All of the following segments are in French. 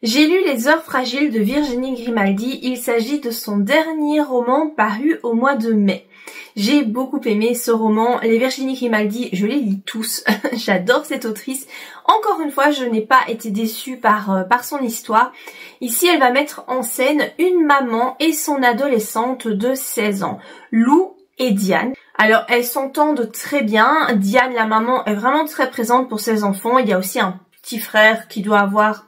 J'ai lu Les Heures fragiles de Virginie Grimaldi. Il s'agit de son dernier roman paru au mois de mai. J'ai beaucoup aimé ce roman. Les Virginie Grimaldi, je les lis tous. J'adore cette autrice. Encore une fois, je n'ai pas été déçue par son histoire. Ici, elle va mettre en scène une maman et son adolescente de 16 ans, Lou et Diane. Alors, elles s'entendent très bien. Diane, la maman, est vraiment très présente pour ses enfants. Il y a aussi un petit frère qui doit avoir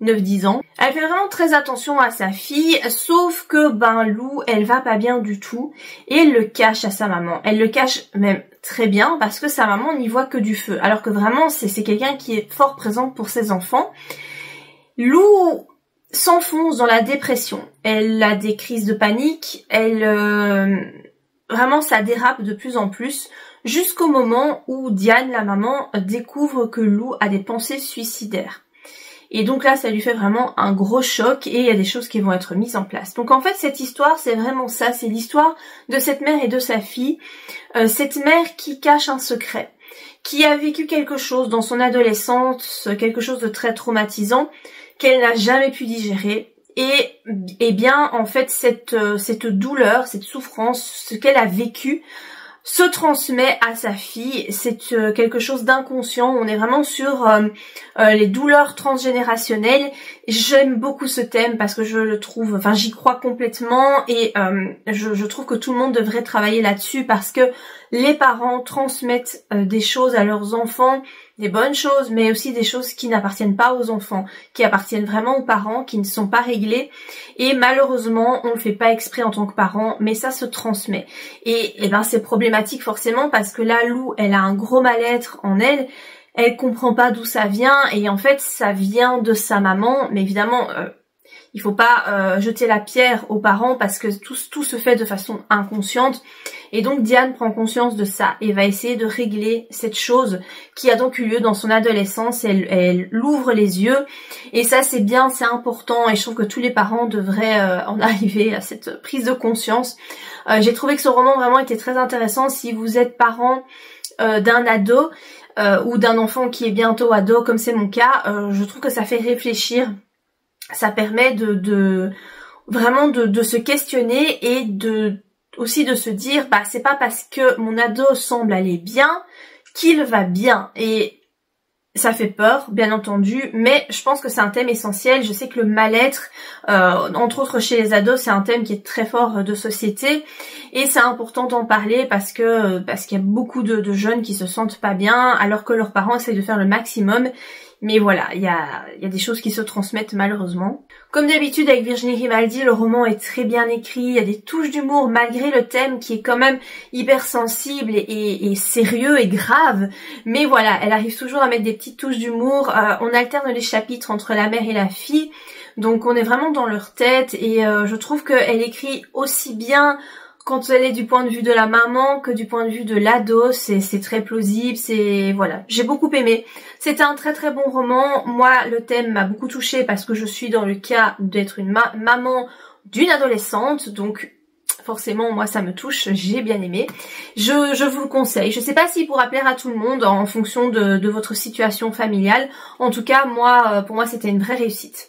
9-10 ans. Elle fait vraiment très attention à sa fille, sauf que Lou, elle va pas bien du tout et elle le cache à sa maman. Elle le cache même très bien parce que sa maman n'y voit que du feu, alors que vraiment c'est quelqu'un qui est fort présent pour ses enfants. Lou s'enfonce dans la dépression. Elle a des crises de panique, vraiment ça dérape de plus en plus jusqu'au moment où Diane, la maman, découvre que Lou a des pensées suicidaires. Et donc là, ça lui fait vraiment un gros choc et il y a des choses qui vont être mises en place. Donc en fait, cette histoire, c'est vraiment ça. C'est l'histoire de cette mère et de sa fille. Cette mère qui cache un secret, qui a vécu quelque chose dans son adolescence, quelque chose de très traumatisant, qu'elle n'a jamais pu digérer. Et bien, en fait, cette douleur, cette souffrance, ce qu'elle a vécu, se transmet à sa fille. C'est quelque chose d'inconscient. On est vraiment sur les douleurs transgénérationnelles. J'aime beaucoup ce thème parce que je le trouve, enfin j'y crois complètement et je trouve que tout le monde devrait travailler là-dessus parce que les parents transmettent des choses à leurs enfants, des bonnes choses, mais aussi des choses qui n'appartiennent pas aux enfants, qui appartiennent vraiment aux parents, qui ne sont pas réglées. Et malheureusement, on le fait pas exprès en tant que parent, mais ça se transmet. Et c'est problématique forcément parce que là, Lou, elle a un gros mal-être en elle. Elle comprend pas d'où ça vient et en fait, ça vient de sa maman. Mais évidemment, il faut pas jeter la pierre aux parents parce que tout se fait de façon inconsciente. Et donc Diane prend conscience de ça et va essayer de régler cette chose qui a donc eu lieu dans son adolescence. Elle ouvre les yeux et ça c'est bien, c'est important et je trouve que tous les parents devraient en arriver à cette prise de conscience. J'ai trouvé que ce roman vraiment était très intéressant si vous êtes parent d'un ado ou d'un enfant qui est bientôt ado comme c'est mon cas. Je trouve que ça fait réfléchir. Ça permet vraiment de se questionner et aussi de se dire c'est pas parce que mon ado semble aller bien qu'il va bien. Et ça fait peur, bien entendu, mais je pense que c'est un thème essentiel. Je sais que le mal-être, entre autres chez les ados, c'est un thème qui est très fort de société et c'est important d'en parler parce qu'il y a beaucoup de jeunes qui se sentent pas bien alors que leurs parents essayent de faire le maximum. Mais voilà, il y a des choses qui se transmettent malheureusement. Comme d'habitude avec Virginie Grimaldi, le roman est très bien écrit, il y a des touches d'humour malgré le thème qui est quand même hyper sensible et sérieux et grave. Mais voilà, elle arrive toujours à mettre des petites touches d'humour. On alterne les chapitres entre la mère et la fille, donc on est vraiment dans leur tête et je trouve qu'elle écrit aussi bien quand elle est du point de vue de la maman que du point de vue de l'ado. C'est très plausible, voilà, j'ai beaucoup aimé. C'était un très très bon roman. Moi, le thème m'a beaucoup touchée parce que je suis dans le cas d'être une maman d'une adolescente, donc forcément moi ça me touche, j'ai bien aimé. Je vous le conseille. Je sais pas s'il pourra plaire à tout le monde en fonction de votre situation familiale. En tout cas, pour moi c'était une vraie réussite.